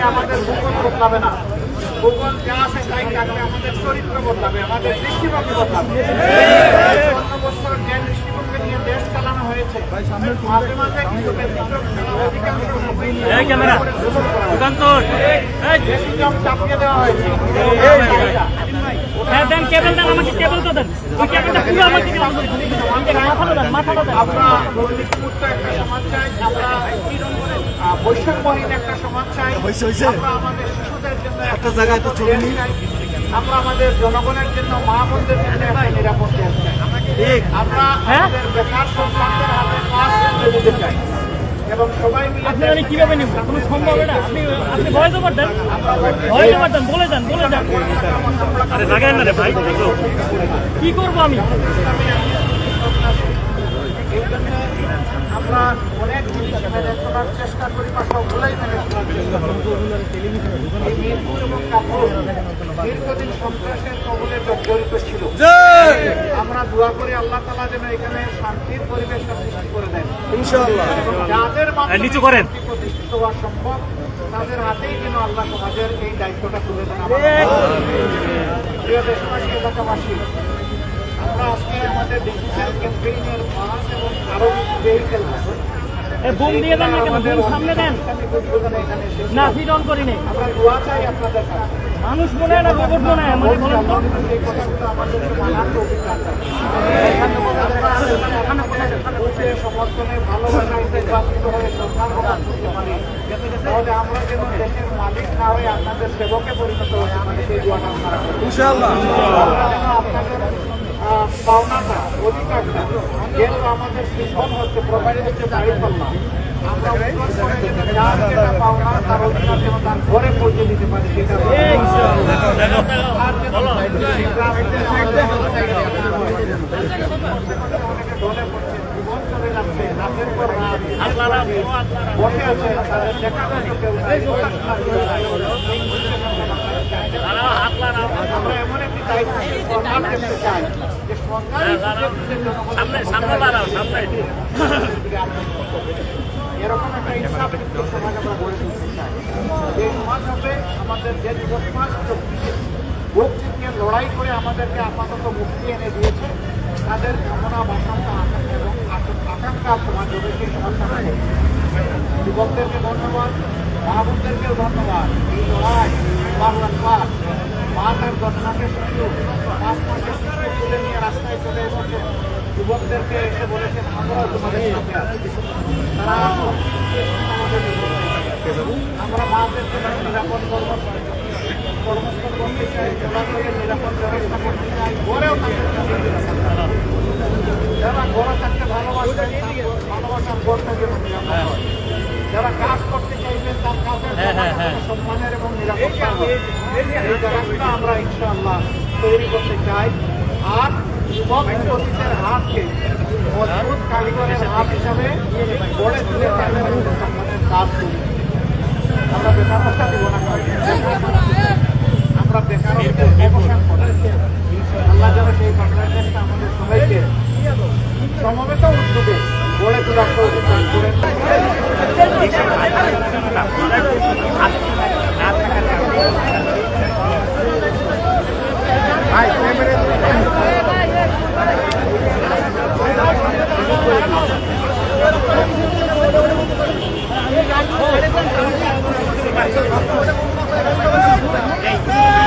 আমাদের ভূগোল বদলাবে না, ভূগোল যা আছে তাই থাকবে, আমাদের চরিত্র বদলাবে, আমাদের দৃষ্টিভঙ্গি বদলাবে। ৫৪ বছর যে দৃষ্টিভঙ্গি নিয়ে দেশ চালানো হয়েছে, মাঝে মাঝে কিছু ব্যতিক্রম ছাড়া অধিকাংশ চাপিয়ে দেওয়া হয়েছে। আমরা দুর্নীতিমুক্ত একটা সমাজ চাই, আমরা বৈষম্যহীন একটা সমাজ চাই, আমরা আমাদের শিশুদের জন্য একটা জায়গায় তো চলে নিই, আমরা আমাদের জনগণের জন্য মা বোনদের জন্য একটা নিরাপদ দেশ চাই, আমরা আমাদের বেকার সন্তানদের হাতে কাজ দিতে চাই এবং সবাই মিলে। আপনারা কিভাবে নেব? কোনো সম্ভব না। আপনি ভয় জমা দেন, ভয় জমা দেন, বলে যান, বলে যান। আরে লাগাই না রে ভাই, কি করবো আমি? আমরা অনেক জিনিস মেনে চলার চেষ্টা করি বা সবগুলোই মেনে চলার চেষ্টা করি। এই মিরপুর এবং কাপুর দীর্ঘদিন সন্ত্রাসের কবলে জর্জরিত ছিল। আমরা দোয়া করি আল্লাহ তাআলা যেন এখানে শান্তির পরিবেশটা সৃষ্টি করে দেন ইনশাআল্লাহ। যাদের মাধ্যমে প্রতিষ্ঠিত হওয়া সম্ভব তাদের হাতেই যেন আল্লাহ সমাজের এই দায়িত্বটা তুলে দেন। প্রিয় দেশবাসী, এলাকাবাসী, আমরা আজকে আমাদের ডিজিটাল ক্যাম্পেইনের বাস এবং আরো ভেহিকেল বুম দিয়ে দেন না কেন? বুম সামনে দেন না, ফিট অন করি নাই। আমরা দোয়া চাই আপনাদের কাছে। মানুষ মনে হয় না, রোবট মনে হয়। মানে বলেন তো, এই কথাগুলো আমাদের মানার তো অধিকার আছে। সমর্থনে ভালোবাসা নির্বাচিত হয়ে সরকার গঠন করতে পারি, তাহলে আমরা যেন দেশের মালিক না হয়ে আপনাদের সেবকে পরিণত হতে পারি, সেই দোয়াটা আমরা করি ইনশাআল্লাহ। আপনাদের পাওনাটা, অধিকারটা যেহেতু আমাদের সিম্বল হচ্ছে, প্রোভাইড হচ্ছে দাঁড়িপাল্লা, আমরা যার যেটা পাওনা তার অধিকার যেন তার ঘরে পৌঁছে দিতে পারি, সেটা ঢলে পড়ছে, জীবন চলে যাচ্ছে, রাতের পর রাত বসে আছে, তাদের দেখা যাচ্ছে কেউ আমরা এমন একটি দায়িত্ব সরকার দেখতে চাই যে এরকম একটা ইনসাফযুক্ত সমাজ আমরা গড়ে তুলতে চাই। এই সমাজ হবে আমাদের যে যুব সমাজ বুক চিতিয়ে লড়াই করে আমাদেরকে আপাতত মুক্তি এনে দিয়েছে, তাদের কামনা বাসনা এবং আকাঙ্ক্ষা সমাজ হবে, সেই সমাজটা হবে। যুবকদেরকে ধন্যবাদ, মা বোনদেরকেও ধন্যবাদ। এই লড়াই বাংলার মা তার ঘটনাকে শুধু 5 মাসের শিশু তুলে নিয়ে রাস্তায় চলে এসেছে, যুবকদেরকে এসে বলেছেন আমরাও তোমাদের সাথে আছি। তারা আমরা মাদেরকে নিরাপদ কর্মস্থল করতে চাই, চলাচলের নিরাপদ ব্যবস্থা করতে চাই, ঘরেও যারা ঘরে থাকতে ভালোবাসবেন, ভালোবাসার ঘরটা যেন নিরাপদ হয়। যারা কাজ করতে চাইবেন তার কাজের সম্মানের এবং নিরাপত্তা এই জায়গাটা আমরা ইনশাআল্লাহ তৈরি করতে চাই। আর যুবক অতীতের হাতকে মজবুত কারিগরের হাত হিসাবে গড়ে তুলে তাদের সম্মানের কাজ করি। আমরা বেকারত্বটা দিব না, আমরা বেকারত্বের অবসান করি। আল্লাহ যেন সেই বাংলাদেশটা আমাদের সবাইকে সমবেত উদ্যোগে গড়ে তোলার প্রয়োজন করে। এই